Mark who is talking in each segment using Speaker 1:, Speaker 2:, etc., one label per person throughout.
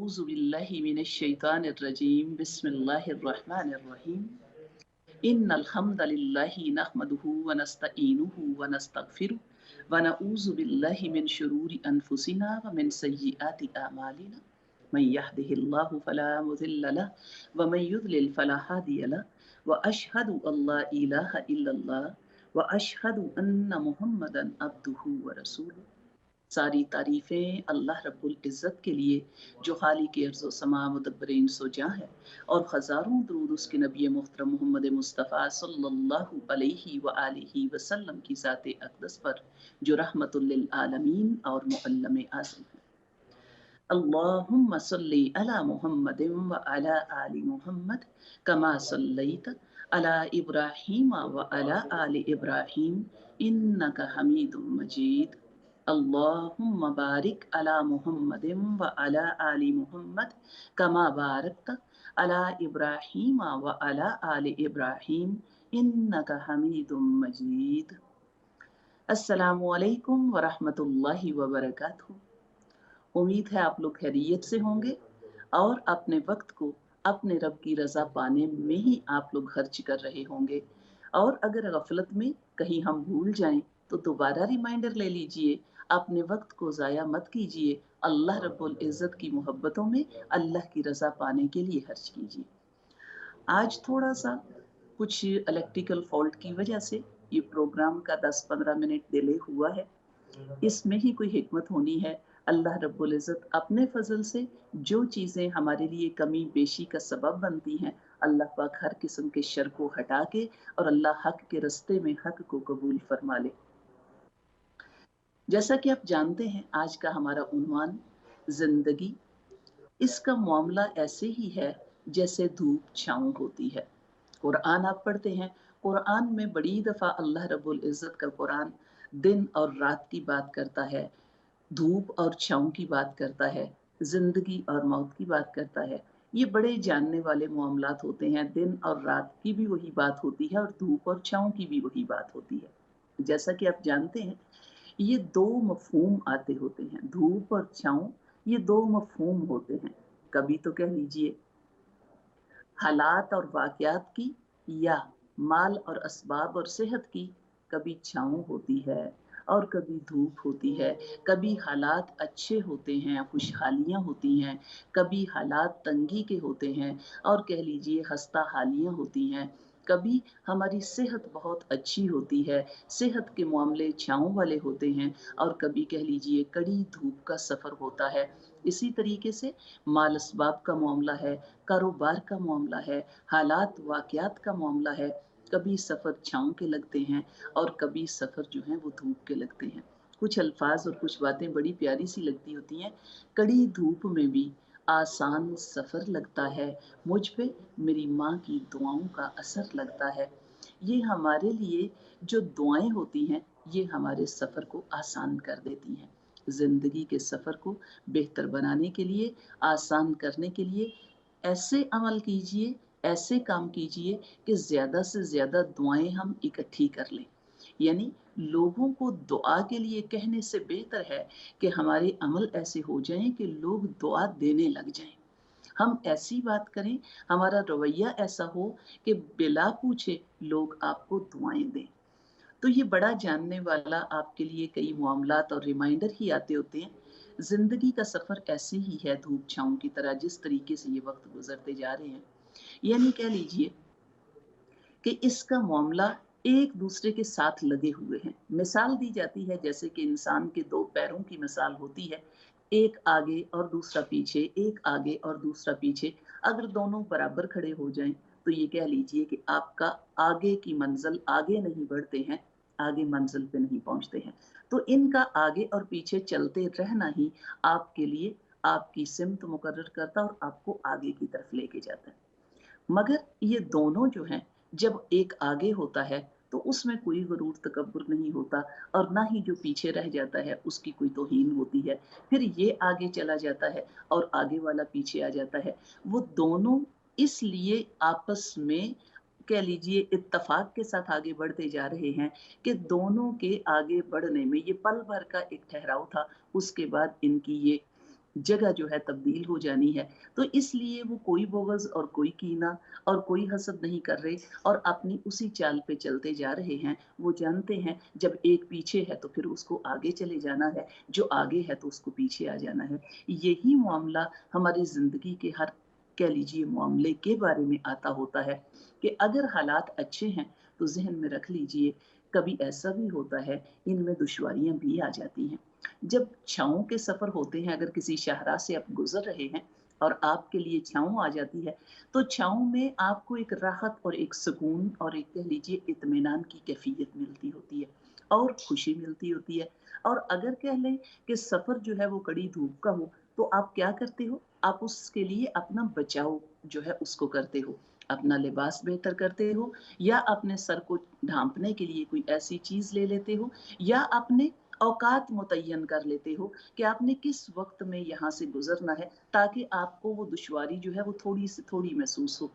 Speaker 1: अऊज़ु बिल्लाहि मिनश शैतानिर रजीम बिस्मिल्लाहिर रहमानिर रहीम इन्नल हम्दलिल्लाहि नहमदुहु व नस्तईनुहु व नस्तगफिरुहु व नऊज़ु बिल्लाहि मिन शुरूरि अनफुसिना व मिन सय्यिआति अमालिना मन यहदिहिल्लाहु फला मुज़िल्ल लहु व मन युज़लिल फला हादिय लहु व अशहदु अल्ला इलाहा इल्लल्लाह व अशहदु अन्न मुहम्मदन अब्दुहु व रसूलुहु। सारी तारीफ़ें अल्लाह रब्बुल इज़्ज़त के लिए जो खालिक अर्ज़ व समा मुदब्बिरीन सो जा है, और हज़ारों दुरूद उसके नबी मोहतरम मोहम्मद मुस्तफ़ा सल्लल्लाहु अलैहि व आलिहि वसल्लम की ज़ात अक़दस पर जो रहमतुल लिल आलमीन और मुअल्लम आज़म है। अल्लाहुम्मा सल्ली अला मुहम्मदिन व अला आलि मुहम्मद कमा सल्लैता अला इब्राहीम व अला आलि इब्राहीम इन्नका हमीदुम मजीद। अल्लाहुम्मा बारिक अला मुहम्मदिन व अला आलि मुहम्मद कमा बारकता अला इब्राहीम व अला आलि इब्राहीम इन्नका हमीदुम मजीद। अस्सलामु अलैकुम व रहमतुल्लाहि व बरकातुहू। उम्मीद है आप लोग खैरियत से होंगे और अपने वक्त को अपने रब की रज़ा पाने में ही आप लोग खर्च कर रहे होंगे। और अगर गफलत में कहीं हम भूल जाएं तो दोबारा रिमाइंडर ले लीजिए, अपने वक्त को ज़ाया मत कीजिए, अल्लाह रब्बुल इज़्ज़त की मोहब्बतों में अल्लाह की रज़ा पाने के लिए खर्च कीजिए। आज थोड़ा सा कुछ इलेक्ट्रिकल फॉल्ट की वजह से ये प्रोग्राम का 10-15 मिनट डिले हुआ है। इसमें ही कोई हिकमत होनी है। अल्लाह रब्बुल इज़्ज़त अपने फजल से जो चीज़ें हमारे लिए कमी बेशी का सबब बनती हैं, अल्लाह पाक हर किस्म के शर को हटा के और अल्लाह हक के रस्ते में हक को कबूल फरमा ले। जैसा कि आप जानते हैं, आज का हमारा उन्वान जिंदगी। इसका मामला ऐसे ही है जैसे धूप छाँव होती है। कुरान आप पढ़ते हैं, कुरान में बड़ी दफ़ा अल्लाह रब्बुल इज़्ज़त का कुरान दिन और रात की बात करता है, धूप और छाँव की बात करता है, ज़िंदगी और मौत की बात करता है। ये बड़े जानने वाले मामलात होते हैं। दिन और रात की भी वही बात होती है और धूप और छाँव की भी वही बात होती है। जैसा कि आप जानते हैं, ये दो मफ़हूम आते होते हैं, धूप और छाँव, ये दो मफ़हूम होते हैं। कभी तो कह लीजिए हालात और वाक़यात की, या माल और असबाब और सेहत की। कभी छाँव होती है और कभी धूप होती है। कभी हालात अच्छे होते हैं, खुशहालियाँ होती हैं, कभी हालात तंगी के होते हैं और कह लीजिए हँसता हालियाँ होती हैं। कभी हमारी सेहत बहुत अच्छी होती है, सेहत के मामले छाँव वाले होते हैं, और कभी कह लीजिए कड़ी धूप का सफ़र होता है। इसी तरीके से माल असबाब का मामला है, कारोबार का मामला है, हालात वाक़यात का मामला है। कभी सफ़र छाँव के लगते हैं और कभी सफ़र जो हैं वो धूप के लगते हैं। कुछ अल्फाज और कुछ बातें बड़ी प्यारी सी लगती होती हैं। कड़ी धूप में भी आसान सफ़र लगता है, मुझ पे मेरी माँ की दुआओं का असर लगता है। ये हमारे लिए जो दुआएं होती हैं, ये हमारे सफ़र को आसान कर देती हैं। ज़िंदगी के सफ़र को बेहतर बनाने के लिए, आसान करने के लिए ऐसे अमल कीजिए, ऐसे काम कीजिए कि ज़्यादा से ज़्यादा दुआएं हम इकट्ठी कर लें। यानी लोगों को दुआ के लिए कहने से बेहतर है कि हमारे अमल ऐसे हो जाएं कि लोग दुआ देने लग जाएं। हम ऐसी बात करें, हमारा रवैया ऐसा हो कि बिला पूछे लोग आपको दुआएं दें। तो ये बड़ा जानने वाला आपके लिए कई मामलात और रिमाइंडर ही आते होते हैं। ज़िंदगी का सफ़र ऐसे ही है, धूप छाँव की तरह, जिस तरीके से ये वक्त गुजरते जा रहे हैं। यानी कह लीजिए कि इसका मामला एक दूसरे के साथ लगे हुए हैं। मिसाल दी जाती है जैसे कि इंसान के दो पैरों की मिसाल होती है, एक आगे और दूसरा पीछे, एक आगे और दूसरा पीछे। अगर दोनों बराबर खड़े हो जाएं तो ये कह लीजिए कि आपका आगे की मंजिल आगे नहीं बढ़ते हैं, आगे मंजिल पे नहीं पहुंचते हैं। तो इनका आगे और पीछे चलते रहना ही आपके लिए आपकी सिमत मुकर्रर करता और आपको आगे की तरफ लेके जाता है। मगर ये दोनों जो हैं, जब एक आगे होता है तो उसमें कोई गुरूर तकब्बुर नहीं होता, और ना ही जो पीछे रह जाता है उसकी कोई तौहीन होती है। फिर ये आगे चला जाता है और आगे वाला पीछे आ जाता है। वो दोनों इसलिए आपस में कह लीजिए इत्तफाक के साथ आगे बढ़ते जा रहे हैं कि दोनों के आगे बढ़ने में ये पल भर का एक ठहराव था। उसके बाद इनकी ये जगह जो है तब्दील हो जानी है। तो इसलिए वो कोई बुग़्ज़ और कोई कीना और कोई हसद नहीं कर रहे और अपनी उसी चाल पे चलते जा रहे हैं। वो जानते हैं जब एक पीछे है तो फिर उसको आगे चले जाना है, जो आगे है तो उसको पीछे आ जाना है। यही मामला हमारी ज़िंदगी के हर कह लीजिए मामले के बारे में आता होता है कि अगर हालात अच्छे हैं तो ज़हन में रख लीजिए कभी ऐसा भी होता है इनमें दुश्वारियाँ भी आ जाती हैं। जब छाँव के सफ़र होते हैं, अगर किसी शाहराह से आप गुज़र रहे हैं और आपके लिए छाँव आ जाती है, तो छाँव में आपको एक राहत और एक सुकून और एक कह लीजिए इत्मीनान की कैफ़ियत मिलती होती है और खुशी मिलती होती है। और अगर कह लें कि सफ़र जो है वो कड़ी धूप का हो, तो आप क्या करते हो? आप उसके लिए अपना बचाव जो है उसको करते हो। अपना लिबास बेहतर करते हो या अपने सर को ढाँपने के लिए कोई ऐसी चीज़ ले लेते हो या अपने औकात मुतय्यन कर लेते हो कि आपने किस वक़्त में यहाँ से गुज़रना है, ताकि आपको वो दुश्वारी जो है वो थोड़ी से थोड़ी महसूस हो।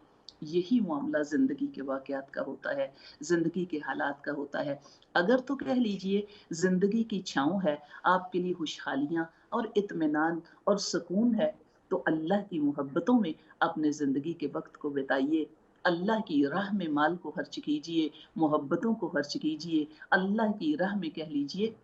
Speaker 1: यही मामला ज़िंदगी के वाक़यात का होता है, ज़िंदगी के हालात का होता है। अगर तो कह लीजिए ज़िंदगी की छाँव है, आपके लिए खुशहालियाँ और इत्मीनान और सुकून है, तो अल्लाह की मोहब्बतों में अपने ज़िंदगी के वक़्त को बिताइए। अल्लाह की राह में माल को खर्च कीजिए, मोहब्बतों को खर्च कीजिए, अल्लाह की राह में कह लीजिए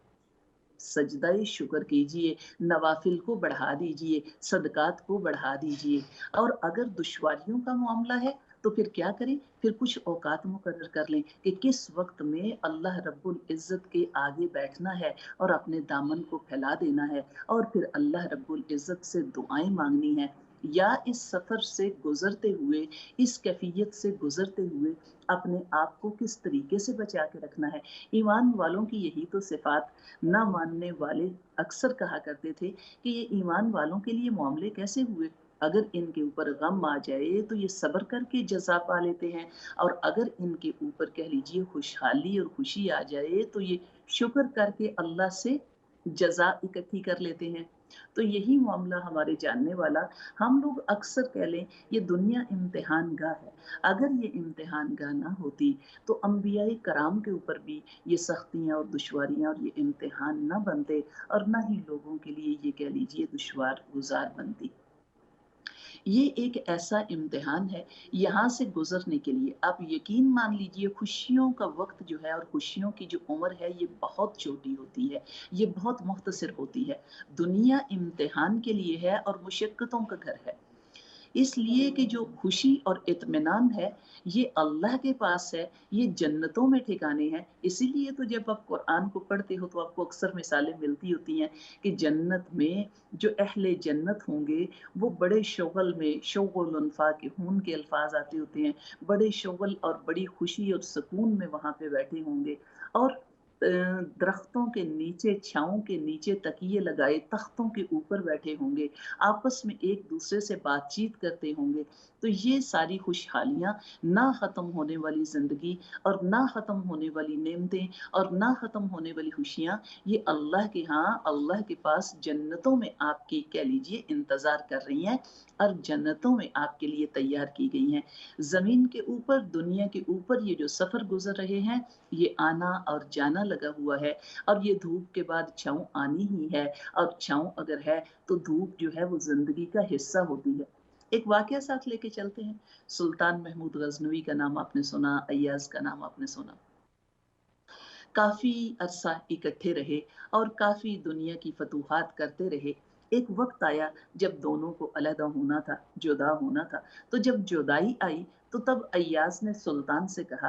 Speaker 1: सजदाए शुक्र कीजिए, नवाफ़िल को बढ़ा दीजिए, सदक़ात को बढ़ा दीजिए और अगर दुश्वारियों का मामला है, तो फिर क्या करें? फिर कुछ औकात मुकर्रर कर लें कि किस वक़्त में अल्लाह रब्बुल इज़्ज़त के आगे बैठना है और अपने दामन को फैला देना है और फिर अल्लाह रब्बुल इज़्ज़त से दुआएँ माँगनी हैं या इस सफ़र से गुज़रते हुए, इस कैफ़ियत से गुज़रते हुए अपने आप को किस तरीके से बचा के रखना है। ईमान वालों की यही तो सिफ़ात ना मानने वाले अक्सर कहा करते थे कि ये ईमान वालों के लिए मामले कैसे हुए? अगर इनके ऊपर गम आ जाए तो ये सब्र करके जज़ा पा लेते हैं और अगर इनके ऊपर कह लीजिए खुशहाली और खुशी आ जाए तो ये शुक्र करके अल्लाह से जज़ा इकट्ठी कर लेते हैं। तो यही मामला हमारे जानने वाला हम लोग अक्सर कह लें ये दुनिया इम्तिहान गाह है। अगर ये इम्तिहान गाह ना होती तो अंबियाए कराम के ऊपर भी ये सख्तियाँ और दुश्वारियाँ और ये इम्तिहान ना बनते और ना ही लोगों के लिए ये कह लीजिए दुश्वार गुज़ार बनती। ये एक ऐसा इम्तिहान है, यहाँ से गुज़रने के लिए आप यकीन मान लीजिए खुशियों का वक़्त जो है और खुशियों की जो उम्र है ये बहुत छोटी होती है, ये बहुत मुख्तसर होती है। दुनिया इम्तिहान के लिए है और मुशक्क़तों का घर है। इसलिए कि जो खुशी और इत्मीनान है, ये अल्लाह के पास है, ये जन्नतों में ठिकाने हैं। इसीलिए तो जब आप कुरान को पढ़ते हो तो आपको अक्सर मिसालें मिलती होती हैं कि जन्नत में जो अहले जन्नत होंगे, वो बड़े शुग़ल में शुग़ुलन फ़ाकिहून के अल्फ़ाज़ आते होते हैं। बड़े शुग़ल और बड़ी खुशी और सुकून में वहाँ पे बैठे होंगे और दरख्तों के नीचे, छाँव के नीचे तकिए लगाए तख्तों के ऊपर बैठे होंगे। आपस में एक-दूसरे से बातचीत करते होंगे। तो ये सारी खुशहालियाँ, ना ख़त्म होने वाली ज़िंदगी और ना ख़त्म होने वाली नेमतें और ना ख़त्म होने वाली खुशियाँ, ये अल्लाह के यहाँ, अल्लाह के पास जन्नतों में आपकी कह लीजिए इंतज़ार कर रही हैं और जन्नतों में आपके लिए तैयार की गई हैं। ज़मीन के ऊपर, दुनिया के ऊपर ये जो सफ़र गुज़र रहे हैं, ये आना और जाना लगा हुआ है और ये धूप के बाद छाँव आनी ही है और छाँव अगर है तो धूप जो है वो ज़िंदगी का हिस्सा होती है। एक वाक़या साथ लेके चलते हैं। सुल्तान महमूद गज़नवी का नाम आपने सुना, अय्याज़ का नाम आपने सुना। काफ़ी अरसा इकट्ठे रहे और काफ़ी दुनिया की फ़तूहात करते रहे। एक वक़्त आया जब दोनों को अलहदा होना था, जुदा होना था। तो जब जुदाई आई तो तब अय्याज़ ने सुल्तान से कहा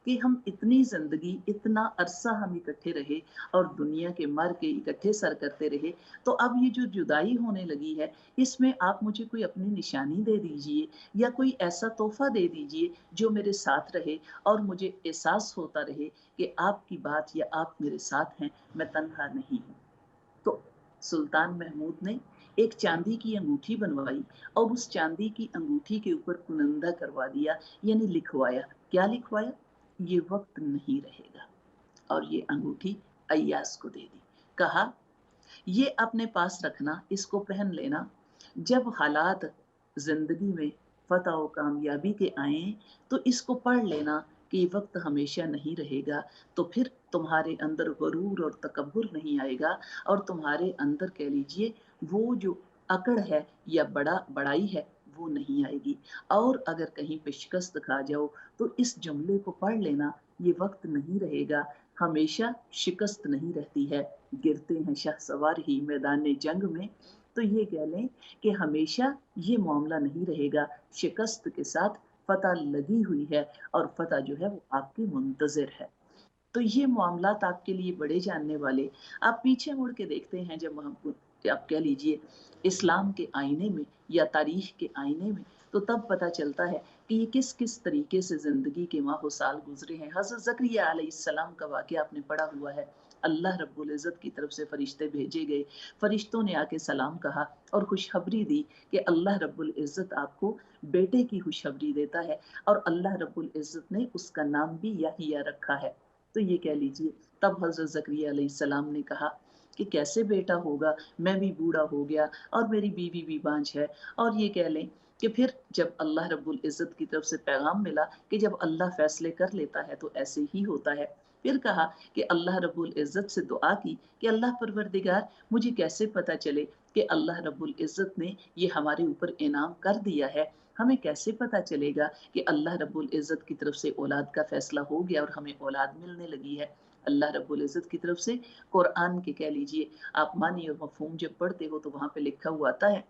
Speaker 1: कि हम इतनी ज़िंदगी, इतना अरसा हम इकट्ठे रहे और दुनिया के मर के इकट्ठे सर करते रहे, तो अब ये जो जुदाई होने लगी है, इसमें आप मुझे कोई अपनी निशानी दे दीजिए या कोई ऐसा तोहफ़ा दे दीजिए जो मेरे साथ रहे और मुझे एहसास होता रहे कि आपकी बात या आप मेरे साथ हैं, मैं तन्हा नहीं हूँ। तो सुल्तान महमूद ने एक चांदी की अंगूठी बनवाई और उस चांदी की अंगूठी के ऊपर कुनंदा करवा दिया, यानी लिखवाया। क्या लिखवाया? ये वक़्त नहीं रहेगा और ये अंगूठी अय्याज़ को दे दी। कहा ये अपने पास रखना, इसको पहन लेना। जब हालात ज़िंदगी में फ़तह और कामयाबी के आएँ, तो इसको पढ़ लेना कि ये वक़्त हमेशा नहीं रहेगा, तो फिर तुम्हारे अंदर गुरूर और तकब्बुर नहीं आएगा और तुम्हारे अंदर कह लीजिए वो जो अकड़ है या बड़ाई है वो नहीं आएगी। और अगर कहीं पे शिकस्त खा जाओ तो इस जुमले को पढ़ लेना, ये वक्त नहीं रहेगा, हमेशा शिकस्त नहीं रहती है, गिरते हैं शहसवार ही मैदान जंग में। तो ये कह लें कि हमेशा ये मामला नहीं रहेगा, शिकस्त के साथ फतह लगी हुई है और फतह जो है वो आपकी मुंतज़िर है। तो ये मामलात आपके लिए बड़े जानने वाले। आप पीछे मुड़ के देखते हैं जब हम आप कह लीजिए इस्लाम के आईने में या तारीख के आईने में, तो तब पता चलता है कि ये किस किस तरीके से ज़िंदगी के माह साल गुजरे हैं। हज़रत ज़करिया अलैहिस्सलाम का वाक़या आपने पढ़ा हुआ है। अल्लाह रब्बुल इज़्ज़त की तरफ से फरिश्ते भेजे गए, फरिश्तों ने आके सलाम कहा और खुशखबरी दी कि अल्लाह रब्बुल इज़्ज़त आपको बेटे की खुशखबरी देता है और अल्लाह रब्बुल इज़्ज़त ने उसका नाम भी याहिया रखा है। तो ये कह लीजिए तब हज़रत ज़करिया अलैहिस्सलाम ने कहा कि कैसे बेटा होगा, मैं भी बूढ़ा हो गया और मेरी बीवी भी बांझ है। और ये कह लें कि फिर जब अल्लाह रब्बुल इज़्ज़त की तरफ से पैगाम मिला कि जब अल्लाह फैसले कर लेता है तो ऐसे ही होता है। फिर कहा कि अल्लाह रब्बुल इज़्ज़त से दुआ की कि अल्लाह परवरदिगार मुझे कैसे पता चले कि अल्लाह रब्बुल इज़्ज़त ने ये हमारे ऊपर इनाम कर दिया है, हमें कैसे पता चलेगा कि अल्लाह रब्बुल इज़्ज़त की तरफ से औलाद का फैसला हो गया और हमें औलाद मिलने लगी है। अल्लाह रब्बुल इज़्ज़त की तरफ से कुरान के कह लीजिए आप मानी और मफ़हूम जब पढ़ते हो तो वहाँ पे लिखा हुआ आता है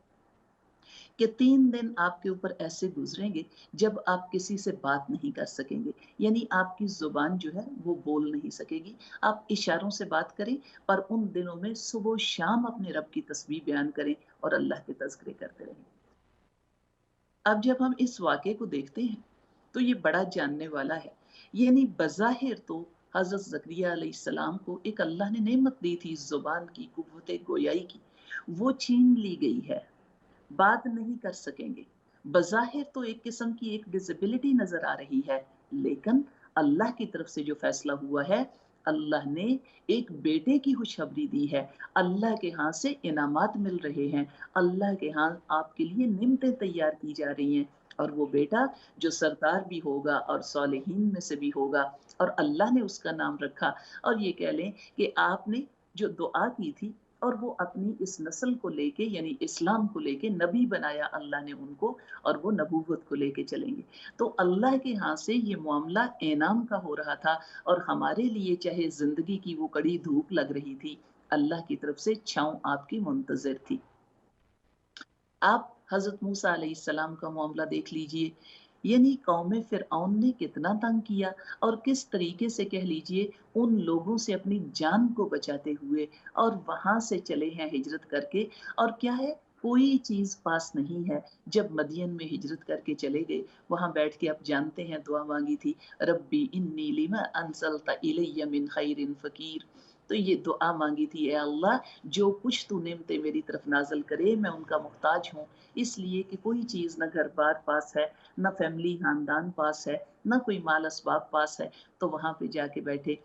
Speaker 1: कि 3 दिन आपके ऊपर ऐसे गुज़रेंगे जब आप किसी से बात नहीं कर सकेंगे। यानी आपकी ज़ुबान जो है वो बोल नहीं सकेगी। आप इशारों से बात करें, पर उन दिनों में सुबह-शाम अपने रब की तस्बीह बयान करें और अल्लाह के तज़किरे करते रहें। अब जब हम इस वाक़े को देखते हैं, तो ये बड़ा जानने वाला है। यानी बज़ाहिर तो हज़रत ज़करिया अलैहिस्सलाम को एक अल्लाह ने नेमत दी थी ज़ुबान की, कुव्वत गोयाई की, वो छीन ली गई है, बात नहीं कर सकेंगे। बज़ाहिर तो एक किस्म की एक डिसेबिलिटी नज़र आ रही है, लेकिन अल्लाह की तरफ से जो फ़ैसला हुआ है, अल्लाह ने एक बेटे की खुशखबरी दी है। अल्लाह के यहाँ से इनामात मिल रहे हैं, अल्लाह के यहाँ आपके लिए निमतें तैयार की जा रही हैं और वो बेटा जो सरदार भी होगा और सालिहीन में से भी होगा और अल्लाह ने उसका नाम रखा। और ये कह लें कि आपने जो दुआ की थी और वो अपनी इस नस्ल को लेके यानी इस्लाम को लेके नबी बनाया अल्लाह ने उनको और वो नबूवत को लेके चलेंगे। तो अल्लाह के यहाँ से ये मामला इनाम का हो रहा था और हमारे लिए चाहे ज़िंदगी की वो कड़ी धूप लग रही थी, अल्लाह की तरफ से छाँव आपकी मुंतज़िर थी। आप हज़रत मूसा अलैहिस्सलाम का मामला देख लीजिए, यानी कौम फ़िरऔन ने कितना तंग किया और किस तरीके से कह लीजिए उन लोगों से अपनी जान को बचाते हुए और वहाँ से चले हैं हिजरत करके। और क्या है, कोई चीज़ पास नहीं है। जब मदियन में हिजरत करके चले गए, वहाँ बैठ के आप जानते हैं दुआ माँगी थी, रब्बी इन्नी लिमा अंज़लता इलैया मिन खैरिन फ़कीर। तो ये दुआ माँगी थी, ए अल्लाह जो कुछ तू नेमतें मेरी तरफ नाज़िल करे मैं उनका मुहताज हूँ। इसलिए कि कोई चीज़ ना घर-बार पास है, ना फैमिली ख़ानदान पास है, ना कोई माल असबाब पास है, तो वहाँ पे जाके बैठे।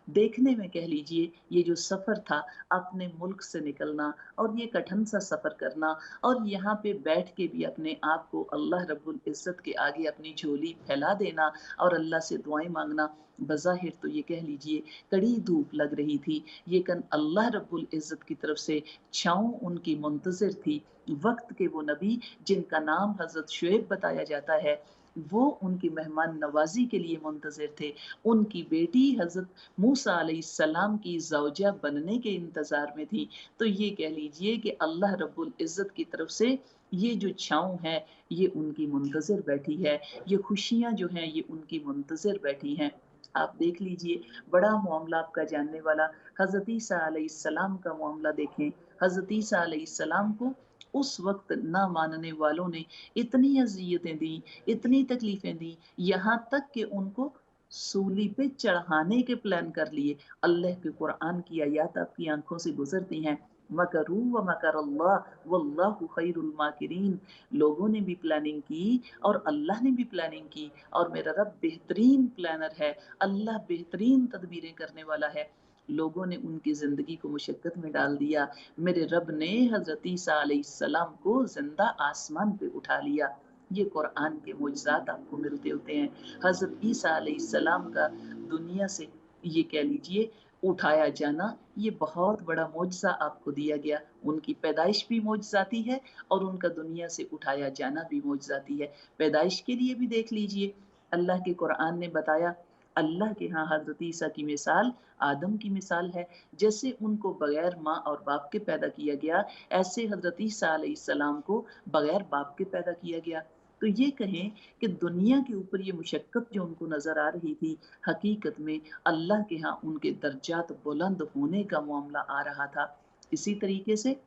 Speaker 1: देखने में कह लीजिए ये जो सफ़र था अपने मुल्क से निकलना और ये कठिन सा सफ़र करना और यहाँ पे बैठ के भी अपने आप को अल्लाह रब्बुल इज़्ज़त के आगे अपनी झोली फैला देना और अल्लाह से दुआएँ माँगना, बज़ाहिर तो ये कह लीजिए कड़ी धूप लग रही थी, लेकिन अल्लाह रब्बुल इज़्ज़त की तरफ से छाँव उनकी मुंतज़िर थी। वक़्त के वो नबी जिनका नाम हज़रत शुएब बताया जाता है, वो उनकी मेहमान नवाज़ी के लिए मुंतज़िर थे। उनकी बेटी हज़रत मूसा अलैहिस्सलाम की ज़ौजा बनने के इंतज़ार में थी। तो ये कह लीजिए कि अल्लाह रब्बुल इज़्ज़त की तरफ से ये जो छाँव है, ये उनकी मुंतज़िर बैठी है। ये खुशियाँ जो हैं, ये उनकी मुंतज़िर बैठी हैं। आप देख लीजिए, बड़ा मामला आपका जानने वाला हज़रत ईसा अलैहिस्सलाम का मामला देखें। हज़रत ईसा अलैहिस्सलाम को उस वक़्त ना मानने वालों ने इतनी अज़ियतें दी, इतनी तकलीफ़ें दी, यहाँ तक कि उनको सूली पे चढ़ाने के प्लान कर लिए। अल्लाह के कुरान की आयत आपकी आँखों से गुज़रती हैं, मकरू व मकर अल्लाह वल्लाहु खैरुल माकिरीन। लोगों ने भी प्लानिंग की और अल्लाह ने भी प्लानिंग की और मेरा रब बेहतरीन प्लानर है, अल्लाह बेहतरीन तदबीरें करने वाला है। लोगों ने उनकी ज़िंदगी को मुशक्कत में डाल दिया। मेरे रब ने हज़रत ईसा अलैहिस्सलाम को ज़िंदा आसमान पे उठा लिया। ये कुरान के मुअजिज़ात आपको मिलते होते हैं। हज़रत ईसा अलैहिस्सलाम का दुनिया से ये कह लीजिए उठाया जाना, ये बहुत बड़ा मौजज़ा आपको दिया गया। उनकी पैदाइश भी मौजज़ाती है और उनका दुनिया से उठाया जाना भी मौजज़ाती है। पैदाइश के लिए भी देख लीजिए, अल्लाह के कुरान ने बताया, अल्लाह के यहाँ हज़रत ईसा की मिसाल आदम की मिसाल है। जैसे उनको बगैर माँ और बाप के पैदा किया गया, ऐसे हज़रत ईसा अलैहिस्सलाम को बगैर बाप के पैदा किया गया। तो ये कहें कि दुनिया के ऊपर ये मुशक्क़त जो उनको नज़र आ रही थी, हकीकत में अल्लाह के यहाँ उनके दर्जात बुलंद होने का मामला आ रहा था। इसी तरीके से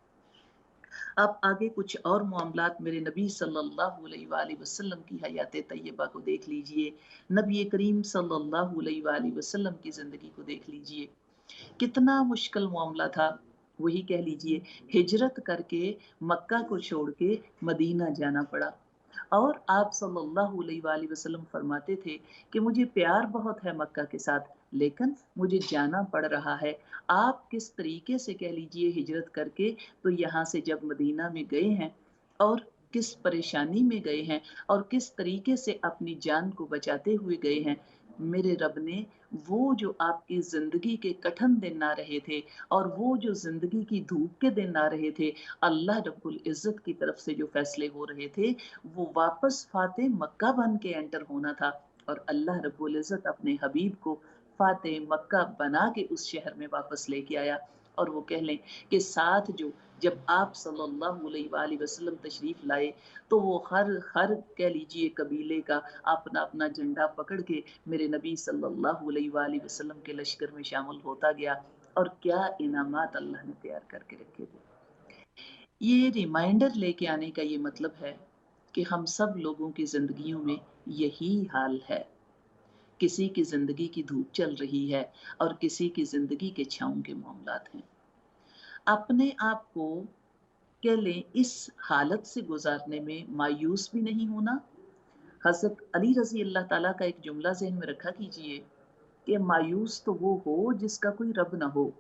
Speaker 1: आप आगे कुछ और मामलात मेरे नबी सल्लल्लाहु अलैहि वसल्लम की हयात तैयबा को देख लीजिए, नबी करीम सल्लल्लाहु अलैहि वसल्लम की ज़िंदगी को देख लीजिए। कितना मुश्किल मामला था, वही कह लीजिए, हिजरत करके मक्का को छोड़ के मदीना जाना पड़ा। और आप सल्लल्लाहु अलैहि वसल्लम फरमाते थे कि मुझे प्यार बहुत है मक्का के साथ, लेकिन मुझे जाना पड़ रहा है। आप किस तरीके से कह लीजिए हिजरत करके तो यहाँ से जब मदीना में गए हैं और किस परेशानी में गए हैं और किस तरीके से अपनी जान को बचाते हुए गए हैं। मेरे रब ने वो जो आपकी ज़िंदगी के कठिन दिन आ रहे थे और वो जो ज़िंदगी की धूप के दिन आ रहे थे, अल्लाह रब्बुल इज़्ज़त की तरफ से जो फैसले हो रहे थे, वो वापस फ़ाते मक्का बन के एंटर होना था और अल्लाह रब्बुल इज़्ज़त अपने हबीब को फ़ाते मक्का बना के उस शहर में वापस लेके आया। और वो कह लें कि साथ जो जब आप सल्लल्लाहु अलैहि वसल्लम तशरीफ़ लाए, तो वो हर कह लीजिए कबीले का अपना-अपना झंडा पकड़ के मेरे नबी सल्लल्लाहु अलैहि वसल्लम के लश्कर में शामिल होता गया और क्या इनामात अल्लाह ने तैयार करके रखे थे। ये रिमाइंडर लेके आने का ये मतलब है कि हम सब लोगों की ज़िंदगियों में यही हाल है। किसी की ज़िंदगी की धूप चल रही है और किसी की ज़िंदगी के छाँव के मामलात हैं। अपने आप को कह लें इस हालत से गुज़ारने में मायूस भी नहीं होना। हज़रत अली रज़ी अल्लाह ताला का एक जुमला ज़हन में रखा कीजिए कि मायूस तो वो हो जिसका कोई रब ना हो।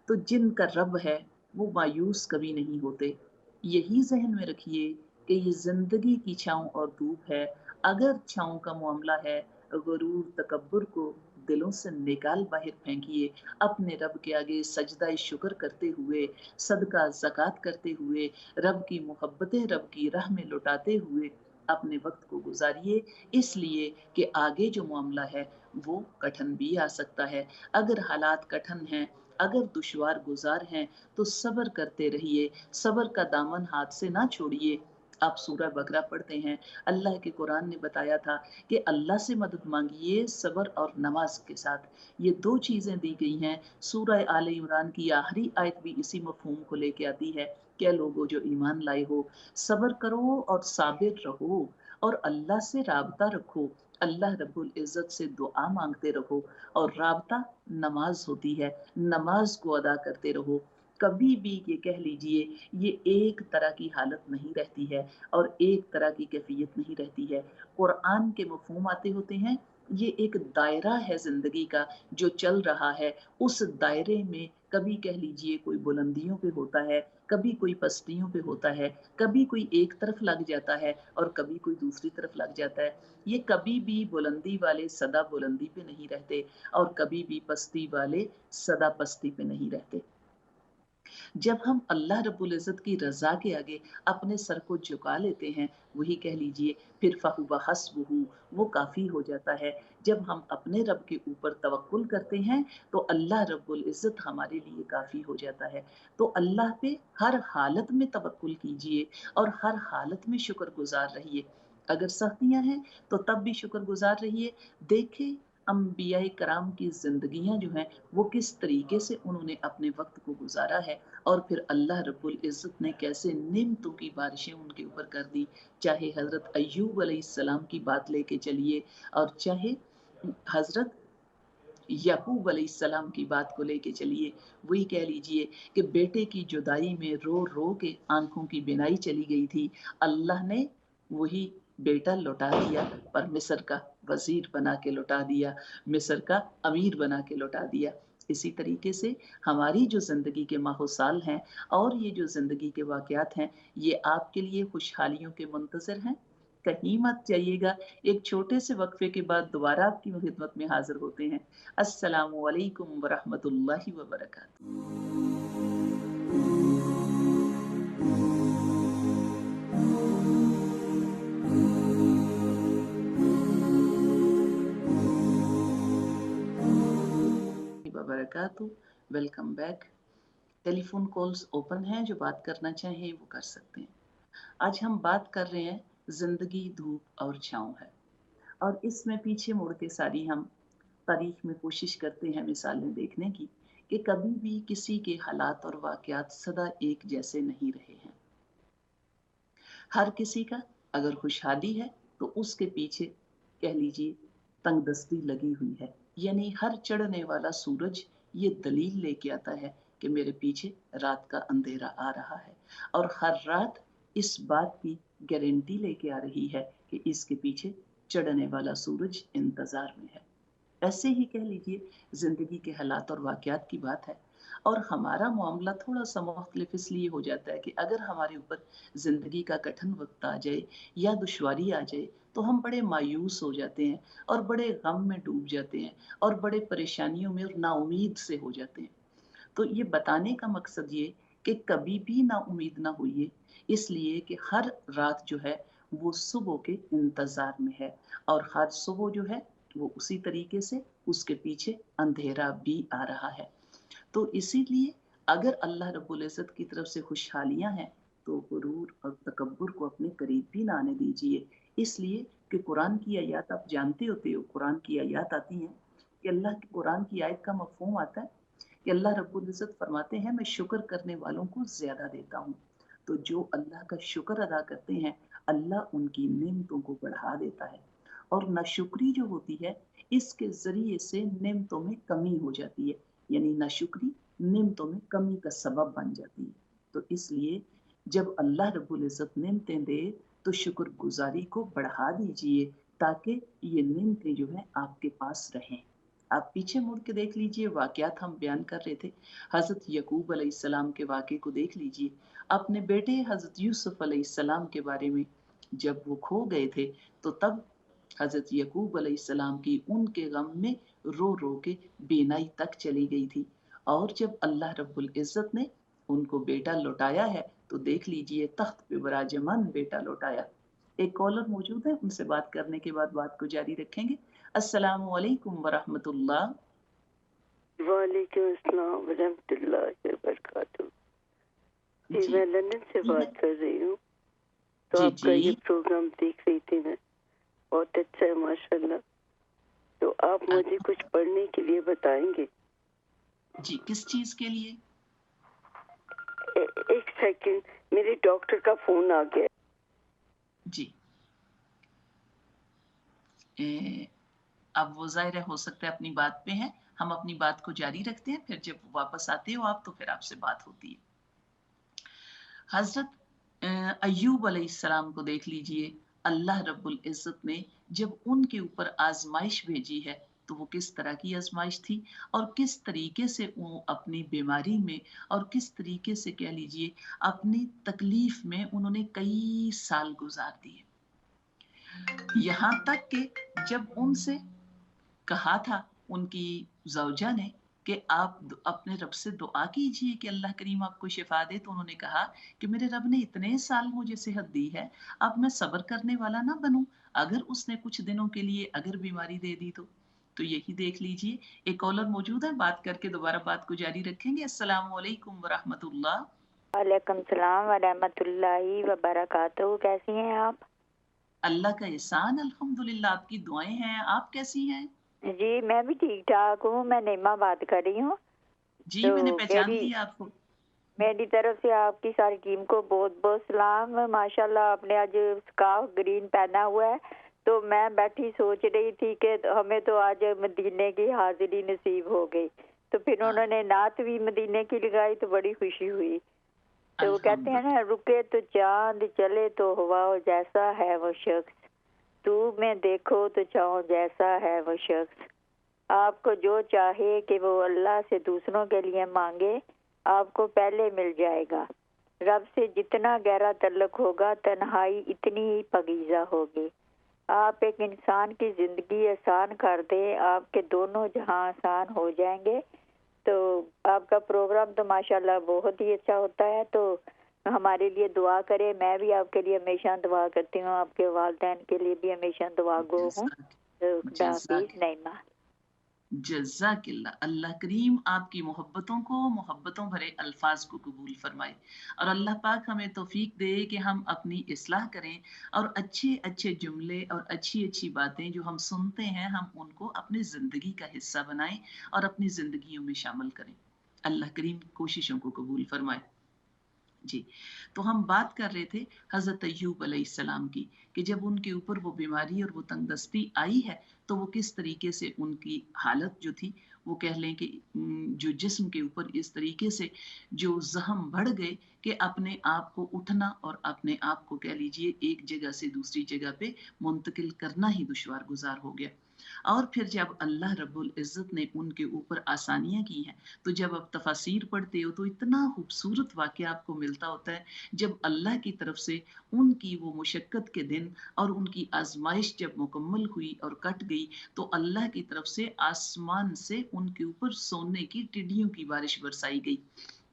Speaker 1: तो जिनका रब है वो मायूस कभी नहीं होते। यही ज़हन में रखिए कि ये ज़िंदगी की छाँव और धूप है। अगर छाँव का मामला है, गुरूर तकब्बुर को दिलों से निकाल बाहर फेंकिए। अपने रब के आगे सजदा शुक्र करते हुए, सदका ज़कात करते हुए, रब की मोहब्बतें रब की राह में लुटाते हुए अपने वक़्त को गुज़ारिए, इसलिए कि आगे जो मामला है वो कठिन भी आ सकता है। अगर हालात कठिन हैं, अगर दुश्वार गुज़ार हैं, तो सब्र करते रहिए, सब्र का दामन हाथ से ना छोड़िए। आप सूरह बकरा पढ़ते हैं, अल्लाह के कुरान ने बताया था कि अल्लाह से मदद माँगिए सब्र और नमाज़ के साथ। ये 2 चीज़ें दी गई हैं। सूरह आले इमरान की आखिरी आयत भी इसी मफ़हूम को लेके आती है, क्या लोगो जो ईमान लाए हो, सब्र करो और साबिर रहो और अल्लाह से राबता रखो। अल्लाह रब्बुल इज़्ज़त से दुआ माँगते रहो और राबता नमाज़ होती है, नमाज़ को अदा करते रहो। कभी भी ये कह लीजिए, ये एक तरह की हालत नहीं रहती है और एक तरह की कैफ़ियत नहीं रहती है। कुरान के मफ़हूम आते होते हैं, ये एक दायरा है ज़िंदगी का जो चल रहा है, उस दायरे में कभी कह लीजिए कोई बुलंदियों पे होता है, कभी कोई पस्तियों पे होता है, कभी कोई एक तरफ लग जाता है और कभी कोई दूसरी तरफ लग जाता है। ये कभी भी बुलंदी वाले सदा बुलंदी पे नहीं रहते और कभी भी पस्ती वाले सदा पस्ती पे नहीं रहते। जब हम अल्लाह रब्बुल इज़्ज़त की रज़ा के आगे अपने सर को झुका लेते हैं, वही कह लीजिए फिर फ़हुव हस्बुहु, वो काफ़ी हो जाता है। जब हम अपने रब के ऊपर तवक्कुल करते हैं, तो अल्लाह रब्बुल इज़्ज़त हमारे लिए काफ़ी हो जाता है। तो अल्लाह पे हर हालत में तवक्कुल कीजिए और हर हालत में शुक्रगुज़ार रहिए। अगर सख्तियाँ हैं, तो तब भी शुक्रगुज़ार रहिए। देखें अंबियाए कराम की ज़िंदगियाँ जो हैं, वो किस तरीके से उन्होंने अपने वक़्त को गुज़ारा है और फिर अल्लाह रब्बुल इज़्ज़त ने कैसे नेमतों की बारिशें उनके ऊपर कर दी। चाहे हज़रत अय्यूब अलैहिस्सलाम की बात लेके चलिए और चाहे हज़रत याकूब अलैहिस्सलाम की बात को लेके चलिए। वही कह लीजिए कि बेटे की जुदाई में रो-रो के आँखों की बिनाई चली गई थी। अल्लाह ने वही बेटा लौटा दिया, पर मिस्र का वज़ीर बना के लौटा दिया, मिस्र का अमीर बना के लौटा दिया। इसी तरीके से हमारी जो ज़िंदगी के माहौसाल हैं और ये जो ज़िंदगी के वाक़यात हैं, ये आपके लिए खुशहालियों के मुंतज़िर हैं। कहीं मत जाइएगा। एक छोटे से वक्फे के बाद दोबारा आपकी खिदमत में हाजिर होते हैं। अस्सलामु अलैकुम वरहमतुल्लाहि वबरकातुहू। वबरकातुहू। Welcome back. Telephone calls open हैं, जो बात करना चाहें वो कर सकते हैं। आज हम बात कर रहे हैं जिंदगी धूप और छाँव है, और इसमें पीछे मुड़ के सारी हम तारीख में कोशिश करते हैं मिसालें देखने की कि कभी भी किसी के हालात और वाक़यात सदा एक जैसे नहीं रहे हैं। हर किसी का अगर खुशहाली है तो उसके पीछे कह लीजिए तंगदस्ती लगी हुई है, यानी हर चढ़ने वाला सूरज ये दलील लेके आता है कि मेरे पीछे रात का अंधेरा आ रहा है, और हर रात इस बात की गारंटी लेके आ रही है कि इसके पीछे चढ़ने वाला सूरज इंतजार में है। ऐसे ही कह लीजिए जिंदगी के हालात और वाक़यात की बात है, और हमारा मामला थोड़ा सा मुख्तलिफ इसलिए हो जाता है कि अगर हमारे ऊपर ज़िंदगी का कठिन वक्त आ जाए या दुश्वारी आ जाए तो हम बड़े मायूस हो जाते हैं और बड़े गम में डूब जाते हैं और बड़े परेशानियों में और नाउमीद से हो जाते हैं। तो ये बताने का मकसद ये कि कभी भी ना उम्मीद ना होइए, इसलिए कि हर रात जो है वो सुबह के इंतज़ार में है, और हर सुबह जो है वो उसी तरीके से उसके पीछे अंधेरा भी आ रहा है। तो इसीलिए अगर अल्लाह रब्बुल इज़्ज़त की तरफ से खुशहालियाँ हैं तो गुरूर और तकब्बुर को अपने करीब भी ना आने दीजिए। इसलिए कि कुरान की आयत आप जानते होते हो, कुरान की आयत आती हैं कि अल्लाह की कुरान की आयत का मफ़हूम आता है कि अल्लाह रब्बुल इज़्ज़त फरमाते हैं, मैं शुक्र करने वालों को ज़्यादा देता हूँ। तो जो अल्लाह का शुक्र अदा करते हैं, अल्लाह उनकी नेमतों को बढ़ा देता है, और नाशुक्री जो होती है इसके ज़रिए से नेमतों में कमी हो जाती है, यानी नाशुक्री नेमतों में कमी का सबब बन जाती है। तो इसलिए जब अल्लाह रब्बुल इज़्ज़त नेमतें दे तो शुक्रगुज़ारी को बढ़ा दीजिए, ताकि ये नेमतें जो हैं आपके पास रहें। आप पीछे मुड़ के देख लीजिए, वाक़यात हम बयान कर रहे थे, हज़रत यकूब अलैहिस्सलाम के वाक़े को देख लीजिए, अपने बेटे हज़रत यूसुफ़ अलैहिस्सलाम के बारे में। जब वो खो गए थे तो तब हज़रत यकूब अलैहिस्सलाम की उनके गम में रो-रो के बेनाई तक चली गई थी, और जब अल्लाह रब्बुल इज़्ज़त ने उनको बेटा लौटाया है तो देख लीजिए तख्त पे विराजमान बेटा लौटाया। एक कॉलर मौजूद है, उनसे बात करने के बाद बात को जारी रखेंगे। अस्सलामु अलैकुम वरहमतुल्लाह।
Speaker 2: वालेकुम अस्सलाम वरहमतुल्लाहि वबरकातुहू। जी,
Speaker 1: जी,
Speaker 2: मैं लंदन से
Speaker 1: जी,
Speaker 2: बात कर रही हूँ। तो
Speaker 1: जी,
Speaker 2: आपका
Speaker 1: जी,
Speaker 2: ये प्रोग्राम देख रही थी मैं, बहुत अच्छा है माशाल्लाह। तो आप मुझे कुछ पढ़ने के लिए बताएंगे?
Speaker 1: जी, किस चीज़ के लिए?
Speaker 2: एक सेकंड, मेरे डॉक्टर का फोन आ गया।
Speaker 1: जी। अब वो ज़ाहिर है हो सकता है अपनी बात पे हैं, हम अपनी बात को जारी रखते हैं, फिर जब वापस आते हो आप तो फिर आपसे बात होती है। हज़रत अय्यूब अलैहिस्सलाम को देख लीजिए, अल्लाह रब्बुल इज़्ज़त ने जब उनके ऊपर आज़माइश भेजी है, तो वो किस तरह की आज़माइश थी और किस तरीके से वो अपनी बीमारी में और किस तरीके से कह लीजिए अपनी तकलीफ़ में उन्होंने कई साल गुज़ार दिए। यहाँ तक कि जब उनसे कहा था उनकी ज़ौजा ने कि आप अपने रब से दुआ कीजिए कि अल्लाह करीम आपको शिफा दे, तो उन्होंने कहा कि मेरे रब ने इतने साल मुझे सेहत दी है, अब मैं सब्र करने वाला ना बनूं, अगर उसने कुछ दिनों के लिए अगर बीमारी दे दी तो यही देख लीजिए। एक कॉलर मौजूद है, बात करके दोबारा बात को जारी रखेंगे। अस्सलाम वालेकुम वरहमतुल्लाह।
Speaker 3: वालेकुम सलाम वरहमतुल्लाहि वबरकातुहू। कैसी हैं आप?
Speaker 1: अल्लाह का एहसान अल्हम्दुलिल्लाह, आपकी दुआएं हैं। आप कैसी हैं?
Speaker 3: जी, मैं भी ठीक ठाक हूँ। मैं नेमा बात कर रही हूँ।
Speaker 1: जी,
Speaker 3: तो
Speaker 1: मैंने पहचान
Speaker 3: मेरी
Speaker 1: लिया आपको।
Speaker 3: मेरी तरफ से आपकी सारी टीम को बहुत बहुत सलाम। माशाल्लाह आपने आज स्कार्फ ग्रीन पहना हुआ है, तो मैं बैठी सोच रही थी कि हमें तो आज मदीने की हाजिरी नसीब हो गई। तो फिर
Speaker 1: हाँ,
Speaker 3: उन्होंने नात भी मदीने की लगाई तो बड़ी खुशी हुई। तो वो कहते हैं
Speaker 1: अल्हम्दुलिल्लाह।
Speaker 3: ना, रुके तो चांद चले तो हवा जैसा है वो शख्स, तू में देखो तो चाहो जैसा है वो शख्स। आपको जो चाहे कि वो अल्लाह से दूसरों के लिए मांगे, आपको पहले मिल जाएगा। رب سے جتنا گہرا تعلق ہوگا تنہائی اتنی ہی پاکیزہ ہوگی۔ آپ ایک انسان کی زندگی آسان کر دیں، آپ کے دونوں جہاں آسان ہو جائیں گے۔ تو آپ کا پروگرام تو ماشاءاللہ بہت ہی اچھا ہوتا ہے، تو ہمارے لیے دعا کرے۔ میں بھی آپ کے لیے ہمیشہ دعا کرتی ہوں، آپ کے والدین کے لیے بھی ہمیشہ دعا گو ہوں۔ خدا حافظ نعیمہ۔
Speaker 1: جزاک اللہ۔ اللہ کریم آپ کی محبتوں کو، محبتوں بھرے الفاظ کو قبول فرمائے، اور اللہ پاک ہمیں توفیق دے کہ ہم اپنی اصلاح کریں اور اچھے اچھے جملے اور اچھی اچھی باتیں جو ہم سنتے ہیں ہم ان کو اپنی زندگی کا حصہ بنائیں اور اپنی زندگیوں میں شامل کریں۔ اللہ کریم کوششوں کو قبول فرمائے۔ جی، تو ہم بات کر رہے تھے حضرت ایوب علیہ السلام کی، کہ جب ان کے اوپر وہ بیماری اور وہ تنگ دستی آئی ہے تو وہ کس طریقے سے ان کی حالت جو تھی، وہ کہہ لیں کہ جو جسم کے اوپر اس طریقے سے جو زخم بڑھ گئے کہ اپنے آپ کو اٹھنا اور اپنے آپ کو کہہ لیجئے ایک جگہ سے دوسری جگہ پہ منتقل کرنا ہی دشوار گزار ہو گیا۔ اور پھر جب اللہ رب العزت نے ان کے اوپر آسانیاں کی ہیں تو جب آپ تفاسیر پڑھتے ہو تو اتنا خوبصورت واقعہ آپ کو ملتا ہوتا ہے، جب اللہ کی طرف سے ان کی وہ مشقت کے دن اور ان کی آزمائش جب مکمل ہوئی اور کٹ گئی تو اللہ کی طرف سے آسمان سے ان کے اوپر سونے کی ٹڈیوں کی بارش برسائی گئی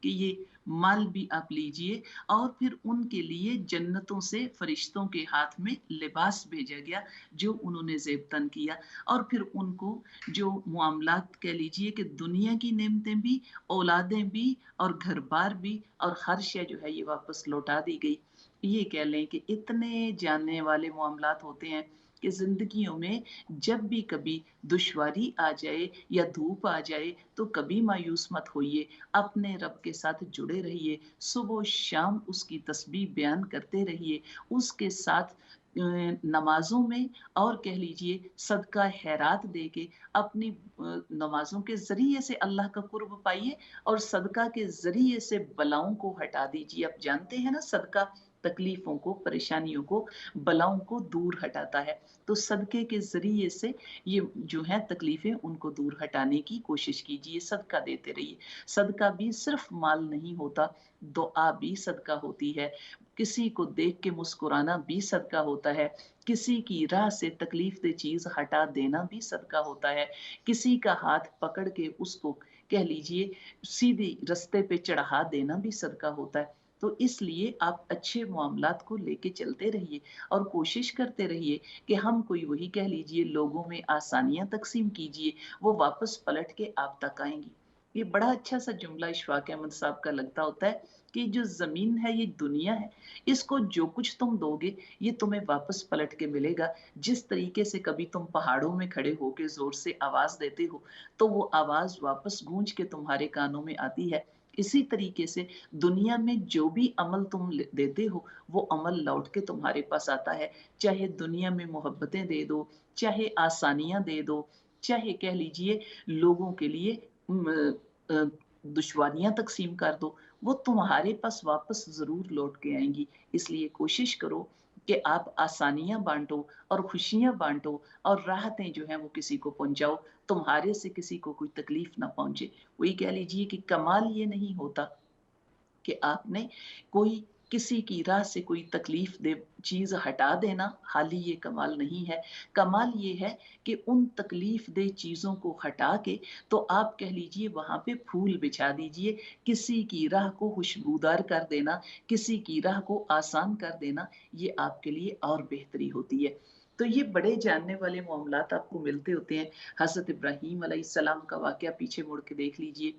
Speaker 1: کہ یہ مال بھی آپ لیجئے، اور پھر ان کے لیے جنتوں سے فرشتوں کے ہاتھ میں لباس بھیجا گیا جو انہوں نے زیبتن کیا، اور پھر ان کو جو معاملات کہہ لیجئے کہ دنیا کی نعمتیں بھی، اولادیں بھی اور گھر بار بھی اور ہر شے جو ہے یہ واپس لوٹا دی گئی۔ یہ کہہ لیں کہ اتنے جاننے والے معاملات ہوتے ہیں کہ زندگیوں میں جب بھی کبھی دشواری آ جائے یا دھوپ آ جائے تو کبھی مایوس مت ہوئیے، اپنے رب کے ساتھ جڑے رہیے، صبح و شام اس کی تسبیح بیان کرتے رہیے، اس کے ساتھ نمازوں میں اور کہہ لیجئے صدقہ خیرات دے کے اپنی نمازوں کے ذریعے سے اللہ کا قرب پائیے، اور صدقہ کے ذریعے سے بلاؤں کو ہٹا دیجیے۔ آپ جانتے ہیں نا صدقہ تکلیفوں کو، پریشانیوں کو، بلاؤں کو دور ہٹاتا ہے، تو صدقے کے ذریعے سے یہ جو ہے تکلیفیں ان کو دور ہٹانے کی کوشش کیجیے، صدقہ دیتے رہیے۔ صدقہ بھی صرف مال نہیں ہوتا، دعا بھی صدقہ ہوتی ہے، کسی کو دیکھ کے مسکرانا بھی صدقہ ہوتا ہے، کسی کی راہ سے تکلیف دہ چیز ہٹا دینا بھی صدقہ ہوتا ہے، کسی کا ہاتھ پکڑ کے اس کو کہہ لیجئے سیدھی رستے پہ چڑھا دینا بھی صدقہ ہوتا ہے۔ تو اس لیے آپ اچھے معاملات کو لے کے چلتے رہیے اور کوشش کرتے رہیے کہ ہم کوئی وہی کہہ لیجئے لوگوں میں آسانیاں تقسیم کیجئے، وہ واپس پلٹ کے آپ تک آئیں گی۔ یہ بڑا اچھا سا جملہ اشفاق احمد صاحب کا لگتا ہوتا ہے کہ جو زمین ہے یہ دنیا ہے، اس کو جو کچھ تم دو گے یہ تمہیں واپس پلٹ کے ملے گا۔ جس طریقے سے کبھی تم پہاڑوں میں کھڑے ہو کے زور سے آواز دیتے ہو تو وہ آواز واپس گونج کے تمہارے کانوں میں آتی ہے، اسی طریقے سے دنیا میں جو بھی عمل تم دیتے ہو وہ عمل لوٹ کے تمہارے پاس آتا ہے، چاہے دنیا میں محبتیں دے دو، چاہے آسانیاں دے دو، چاہے کہہ لیجئے لوگوں کے لیے دشواریاں تقسیم کر دو، وہ تمہارے پاس واپس ضرور لوٹ کے آئیں گی۔ اس لیے کوشش کرو کہ آپ آسانیاں بانٹو اور خوشیاں بانٹو اور راحتیں جو ہیں وہ کسی کو پہنچاؤ، تمہارے سے کسی کو کوئی تکلیف نہ پہنچے۔ وہی کہہ لیجئے کہ کمال یہ نہیں ہوتا کہ آپ نے کوئی کسی کی راہ سے کوئی تکلیف دہ چیز ہٹا دینا، حالی یہ کمال نہیں ہے۔ کمال یہ ہے کہ ان تکلیف دہ چیزوں کو ہٹا کے تو آپ کہہ لیجئے وہاں پہ پھول بچھا دیجئے، کسی کی راہ کو خوشبودار کر دینا، کسی کی راہ کو آسان کر دینا، یہ آپ کے لیے اور بہتری ہوتی ہے۔ تو یہ بڑے جاننے والے معاملات آپ کو ملتے ہوتے ہیں۔ حضرت ابراہیم علیہ السلام کا واقعہ پیچھے مڑ کے دیکھ لیجئے،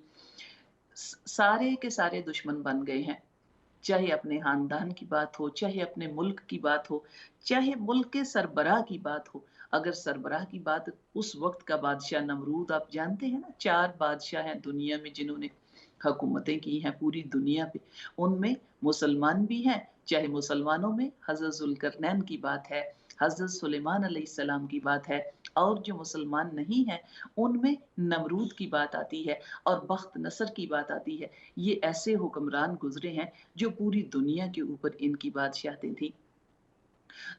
Speaker 1: سارے کے سارے دشمن بن گئے ہیں، چاہے اپنے خاندان کی بات ہو، چاہے اپنے ملک کی بات ہو، چاہے ملک کے سربراہ کی بات ہو۔ اگر سربراہ کی بات، اس وقت کا بادشاہ نمرود آپ جانتے ہیں نا، 4 بادشاہ ہیں دنیا میں جنہوں نے حکومتیں کی ہیں پوری دنیا پہ، ان میں مسلمان بھی ہیں، چاہے مسلمانوں میں حضرت ذوالقرنین کی بات ہے، حضرت سلیمان علیہ السلام کی بات ہے، اور جو مسلمان نہیں ہیں ان میں نمرود کی بات آتی ہے اور بخت نصر کی بات آتی ہے۔ یہ ایسے حکمران گزرے ہیں جو پوری دنیا کے اوپر ان کی بادشاہتیں تھیں۔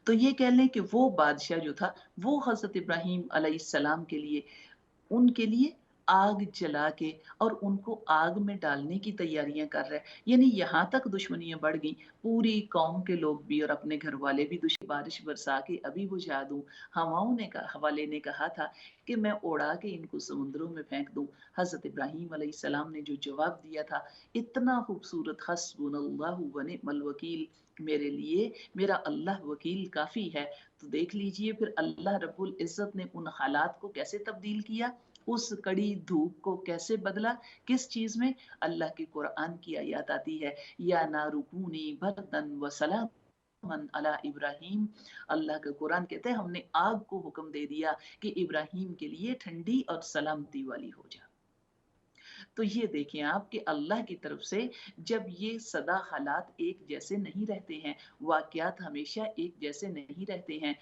Speaker 1: تو یہ کہہ لیں کہ وہ بادشاہ جو تھا وہ حضرت ابراہیم علیہ السلام کے لیے، ان کے لیے आग जला के और उनको आग में डालने की तैयारियां कर रहे हैं। यानी यहाँ तक दुश्मनियां बढ़ गई, पूरी कौम के लोग भी और अपने घर वाले भी बारिश बरसा के अभी बुझा दूं। हवाले ने कहा था कि मैं उड़ा के इनको समुद्रों में फेंक दूं। हजरत इब्राहीम अलैहिस्सलाम ने जो जवाब दिया था, इतना खूबसूरत, हस्बुनल्लाहु व निअमल वकील, मेरे लिए मेरा अल्लाह वकील काफी है। तो देख लीजिए फिर अल्लाह रब्बुल इज्जत ने उन हालात को कैसे तब्दील किया, उस कड़ी धूप को कैसे बदला, किस चीज में? अल्लाह के कुरान की आयत आती है, या नारुकूनी बरदन व सलामन अला इब्राहिम। अल्लाह का कुरान कहते हैं हमने आग को हुक्म दे दिया कि इब्राहिम के लिए ठंडी और सलामती वाली हो जा। तो ये देखें आप कि अल्लाह की तरफ से जब ये सदा हालात एक जैसे नहीं रहते हैं, वाक़यात हमेशा एक जैसे नहीं रहते हैं,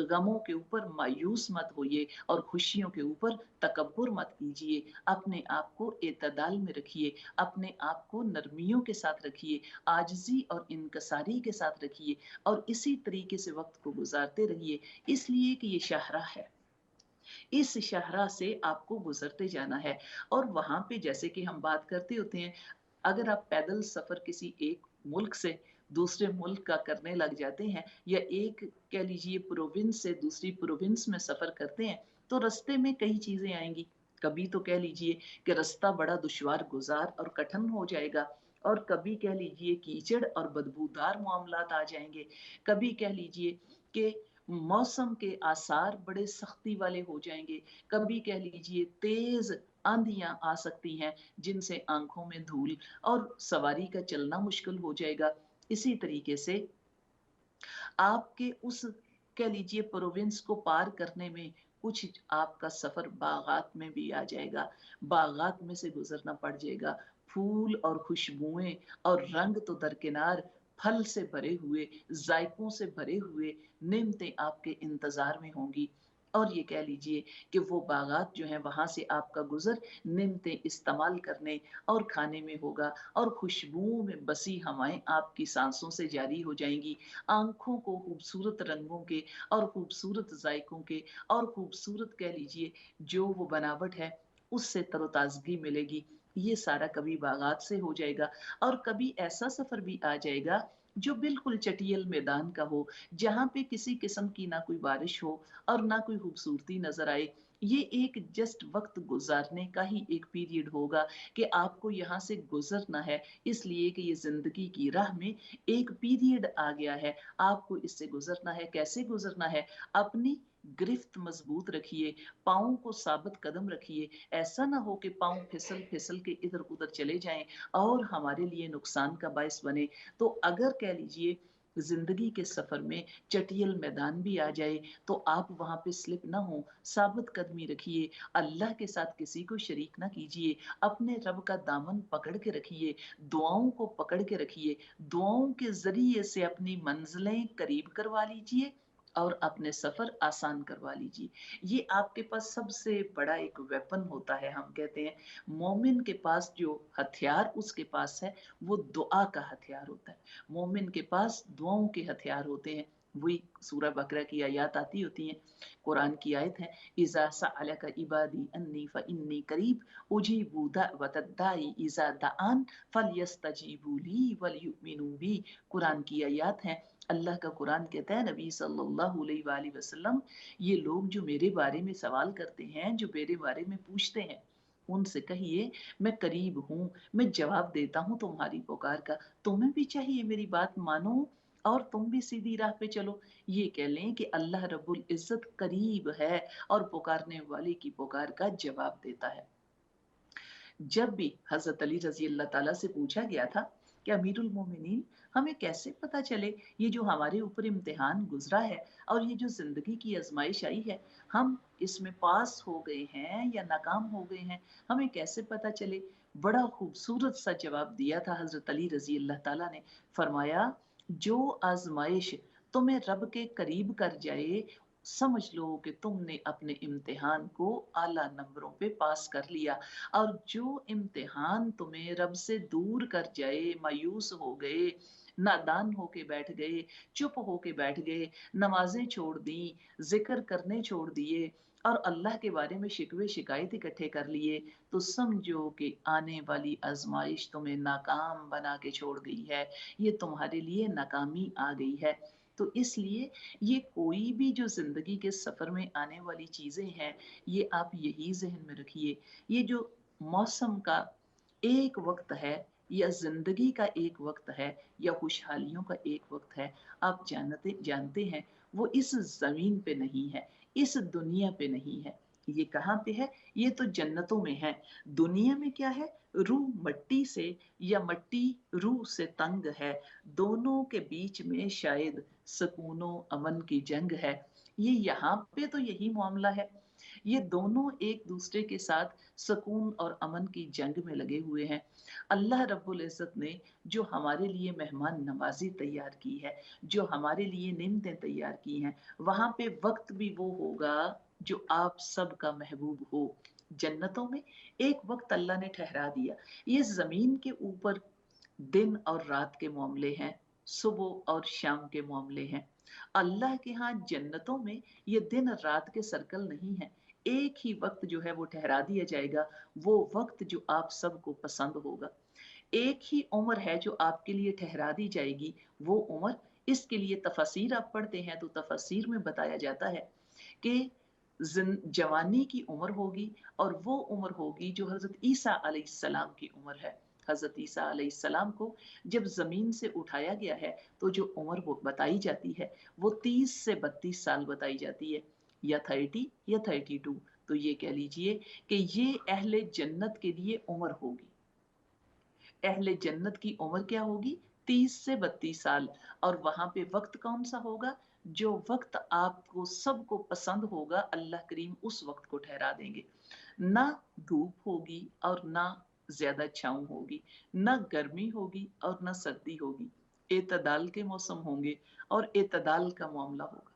Speaker 1: गमों के ऊपर मायूस मत होइए और खुशियों के ऊपर तकब्बुर मत कीजिए। अपने आप को एतदाल में रखिए, अपने आप को नरमियों के साथ रखिए, आजिज़ी और इनकसारी के साथ रखिए और इसी तरीके से वक्त को गुजारते रहिए, इसलिए कि ये शाहरा है। इस शाहरा से आपको गुजरते जाना है। और वहां पे जैसे कि हम बात करते होते हैं, अगर आप पैदल सफर किसी एक मुल्क से दूसरे मुल्क का करने लग जाते हैं, या एक कह लीजिए प्रोविंस से दूसरी प्रोविंस में सफर करते हैं, तो रास्ते में कई चीजें आएंगी। कभी तो कह लीजिए कि रास्ता बड़ा दुश्वार गुजार और कठिन हो जाएगा, और कभी कह लीजिए कीचड़ और बदबूदार मामलात आ जाएंगे। कभी कह लीजिए कि मौसम के आसार बड़े सख्ती वाले हो जाएंगे। कभी कह लीजिए तेज आंधियां आ सकती हैं जिनसे आंखों में धूल और सवारी का चलना मुश्किल हो जाएगा। इसी तरीके से आपके उस कह लीजिए प्रोविंस को पार करने में कुछ आपका सफर बागात में भी आ जाएगा, बागात में से गुजरना पड़ जाएगा। फूल और खुशबुएं और रंग तो दरकिनार, फल से भरे हुए, जायकों से भरे हुए नेमतें आपके इंतजार में होंगी। और ये कह लीजिए कि वो बागात जो हैं वहां से आपका गुजर नेमतें इस्तेमाल करने और खाने में होगा, और खुशबुओं में बसी हवाएं आपकी सांसों से जारी हो जाएंगी। आंखों को खूबसूरत रंगों के और खूबसूरत जायकों के और खूबसूरत कह लीजिए जो वो बनावट है उससे तरोताजगी मिलेगी। ये सारा कभी बागात से हो जाएगा, और कभी ऐसा सफर भी आ जाएगा जो बिल्कुल चटियल मैदान का हो, जहां पे किसी किस्म की ना कोई बारिश हो और ना कोई खूबसूरती नजर आए। ये एक जस्ट वक्त गुजारने का ही एक पीरियड होगा कि आपको यहाँ से गुजरना है, इसलिए कि ये जिंदगी की राह में एक पीरियड आ गया है, आपको इससे गुजरना है। कैसे गुजरना है? अपनी गिरफ्त मजबूत रखिए, पाँव को साबित कदम रखिए, ऐसा ना हो कि पाँव फिसल फिसल के इधर उधर चले जाएं और हमारे लिए नुकसान का बायस बने। तो अगर कह लीजिए जिंदगी के सफर में चटियल मैदान भी आ जाए तो आप वहां पे स्लिप ना हो, साबित कदमी रखिए, अल्लाह के साथ किसी को शरीक ना कीजिए, अपने रब का दामन पकड़ के रखिए, दुआओं को पकड़ के रखिए, दुआओं के जरिए से अपनी मंजिलें करीब करवा लीजिए और अपने सफर आसान करवा लीजिए। ये आपके पास सबसे बड़ा एक वेपन होता है। हम कहते हैं मोमिन के पास जो हथियार उसके पास है वो दुआ का हथियार होता है। मोमिन के पास दुआओं के हथियार होते हैं। वही सूरह बकरा की आयत आती होती हैं, कुरान की आयत है, इज़ा सअलका इबादी अन्नी फइन्नी करीब उजीबु दअवतद दाई इज़ा दआन फलयस्तजीबू ली वलयुमिनू बी। कुरान की आयत है। अल्लाह का कुरान कहता है, नबी सल्लल्लाहु अलैहि वसल्लम, ये लोग जो मेरे बारे में सवाल करते हैं, जो मेरे बारे में पूछते हैं, उनसे कहिए मैं करीब हूँ, मैं जवाब देता हूँ तुम्हारी पुकार का। तुम्हें भी चाहिए मेरी बात मानो और तुम भी सीधी राह पे चलो। ये कह लें कि अल्लाह रब्बुल इज्जत करीब है और पुकारने वाले की पुकार का जवाब देता है। जब भी हजरत अली रजी अल्लाह ताला से पूछा गया था कि अमीरुल मोमिनीन, हमें कैसे पता चले ये जो हमारे ऊपर इम्तिहान गुजरा है और ये जो जिंदगी की आजमाइश आई है, हम इसमें पास हो गए हैं या नाकाम हो गए हैं, हमें कैसे पता चले? बड़ा खूबसूरत सा जवाब दिया था हजरत अली रजी अल्लाह ताला ने। फरमाया, जो आजमाइश तुम्हें रब के करीब कर जाए, समझ लो कि तुमने अपने इम्तिहान को आला नंबरों पे पास कर लिया। और जो इम्तिहान तुम्हें रब से दूर कर जाए, मायूस हो गए, नादान होके बैठ गए, चुप होके बैठ गए, नमाजें छोड़ दी, जिक्र करने छोड़ दिए, और अल्लाह के बारे में शिकवे शिकायत इकट्ठे कर लिए, तो समझो कि आने वाली आजमाइश तुम्हें नाकाम बना के छोड़ गई है, ये तुम्हारे लिए नाकामी आ गई है। तो इसलिए ये कोई भी जो ज़िंदगी के सफ़र में आने वाली चीज़ें हैं, ये आप यही ज़हन में रखिए, ये जो मौसम का एक वक्त है या ज़िंदगी का एक वक्त है या खुशहालियों का एक वक्त है, आप जानते जानते हैं वो इस ज़मीन पे नहीं है, इस दुनिया पे नहीं है। ये कहाँ पे है? ये तो जन्नतों में है। दुनिया में क्या है? रूह मट्टी से या मट्टी रूह से तंग है। दोनों के बीच में शायद सुकूनो अमन की जंग है। ये यहाँ पे तो यही मामला है। ये दोनों एक दूसरे के साथ सुकून और अमन की जंग में लगे हुए हैं। अल्लाह रब्बुल इज़्ज़त ने जो हमारे लिए मेहमान नवाज़ी तैयार की है, जो हमारे लिए नेमतें तैयार की हैं, वहाँ पे वक़्त भी वो होगा जो आप सबका महबूब हो। जन्नतों में एक वक़्त अल्लाह ने ठहरा दिया। ये ज़मीन के ऊपर दिन और रात के मामले हैं, सुबह और शाम के मामले हैं। अल्लाह के यहाँ जन्नतों में ये दिन रात के सर्कल नहीं है। एक ही वक़्त जो है वो ठहरा दिया जाएगा, वो वक़्त जो आप सबको पसंद होगा। एक ही उम्र है जो आपके लिए ठहरा दी जाएगी, वो उम्र इसके लिए तफसीर आप पढ़ते हैं तो तफसीर में बताया जाता है कि जवानी की उम्र होगी और वो उम्र होगी जो हज़रत ईसा अलैहिस्सलाम की उम्र है। हज़रत ईसा अलैहिस्सलाम को जब ज़मीन से उठाया गया है तो जो उम्र वो बताई जाती है वो 30 से 32 साल बताई जाती है, या 30 या 32। तो ये कह लीजिए कि ये अहले जन्नत के लिए उम्र होगी। अहले जन्नत की उम्र क्या होगी? 30 से 32 साल। और वहाँ पे वक़्त कौन-सा होगा? जो वक़्त आपको सबको पसंद होगा, अल्लाह करीम उस वक़्त को ठहरा देंगे। ना धूप होगी और ना ज़्यादा छाँव होगी, ना गर्मी होगी और ना सर्दी होगी। एतदाल के मौसम होंगे और एतदाल का मामला होगा।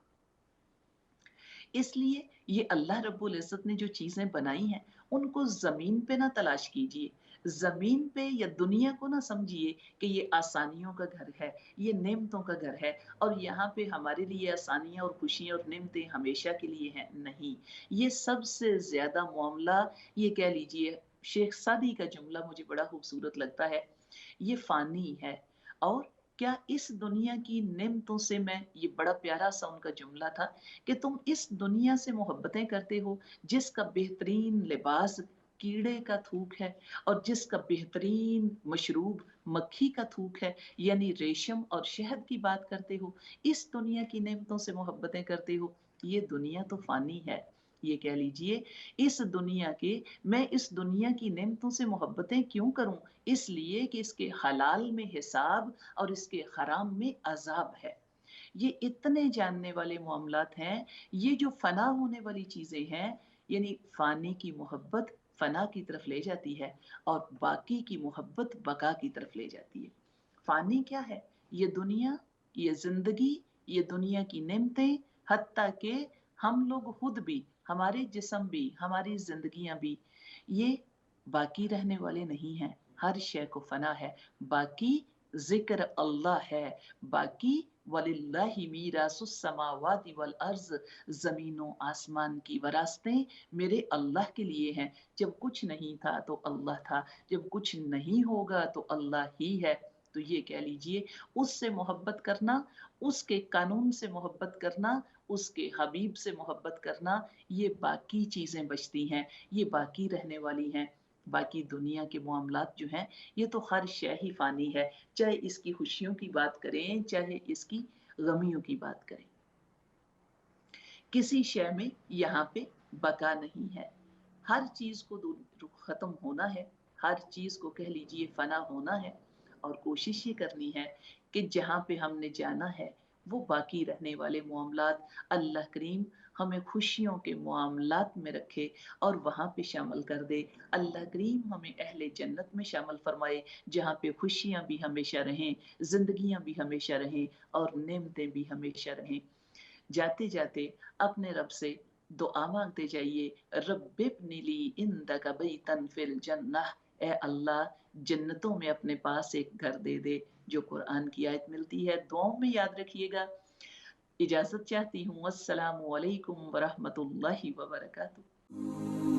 Speaker 1: इसलिए ये अल्लाह रब्बुल इज़्ज़त ने जो चीज़ें बनाई हैं, उनको ज़मीन पे ना तलाश कीजिए। ज़मीन पे या दुनिया को ना समझिए कि ये आसानियों का घर है, ये नेमतों का घर है और यहाँ पे हमारे लिए आसानियाँ और खुशियाँ और नेमतें हमेशा के लिए हैं, नहीं। ये सबसे ज़्यादा मामला, ये कह लीजिए, शेख सादी का जुमला मुझे बड़ा खूबसूरत लगता है, ये फ़ानी है। और क्या इस दुनिया की नेमतों से, मैं ये बड़ा प्यारा-सा उनका जुमला था कि तुम इस दुनिया से मोहब्बतें करते हो जिसका बेहतरीन लिबास कीड़े का थूक है और जिसका बेहतरीन मशरूब मक्खी का थूक है, यानी रेशम और शहद की बात करते हो, इस दुनिया की नेमतों से मोहब्बतें करते हो। ये दुनिया तो फ़ानी है। ये कह लीजिए, इस दुनिया के मैं इस दुनिया की नेमतों से मोहब्बतें क्यों करूँ? इसलिए कि इसके हलाल में हिसाब और इसके हराम में अज़ाब है। ये इतने जानने वाले मामलात हैं, ये जो फ़ना होने वाली चीज़ें हैं, यानी फ़ानी की मोहब्बत फ़ना की तरफ ले जाती है और बाकी की मोहब्बत बका की तरफ ले जाती है। फ़ानी क्या है? ये दुनिया, ये ज़िंदगी, ये दुनिया की नेमतें, हत्ता कि हम लोग खुद भी, हमारे जिस्म भी, हमारी ज़िंदगियाँ भी, ये बाकी रहने वाले नहीं हैं। हर शै को फ़ना है, बाकी ज़िक्र अल्लाह है, बाकी वलिल्लाहि मीरासुस समावाति वल अर्ज़, ज़मीनों आसमान की वरासतें मेरे अल्लाह के लिए हैं। जब कुछ नहीं था तो अल्लाह था, जब कुछ नहीं होगा तो अल्लाह ही है। तो ये कह लीजिए, उससे मोहब्बत करना, उसके कानून से मोहब्बत करना, उसके हबीब से मोहब्बत करना, ये बाकी चीज़ें बचती हैं, ये बाकी रहने वाली हैं। बाकी दुनिया के मामलात जो हैं, ये तो हर शै ही फ़ानी है, चाहे इसकी खुशियों की बात करें, चाहे इसकी गमियों की बात करें। किसी शय में यहाँ पे बका नहीं है। हर चीज़ को ख़त्म होना है, हर चीज़ को कह लीजिए फ़ना होना है और कोशिश ये करनी है कि जहाँ पे हमने जाना है, वो बाकी रहने वाले मामलात अल्लाह करीम हमें खुशियों के मामलात में रखे और वहाँ पे शामिल कर दे। अल्लाह करीम हमें अहले जन्नत में शामिल फरमाए, जहाँ पे खुशियाँ भी हमेशा रहें, ज़िंदगियाँ भी हमेशा रहें और नेमतें भी हमेशा रहें। जाते-जाते अपने रब से दुआ माँगते जाइए, रब्बिब्नि ली इंदका बैतन फिल जन्नह, ए अल्लाह जन्नतों में अपने पास एक घर दे दे, जो कुरान की आयत मिलती है। दुआओं में याद रखिएगा, इजाजत चाहती हूँ। अस्सलामु अलैकुम व रहमतुल्लाहि व बरकातुहू।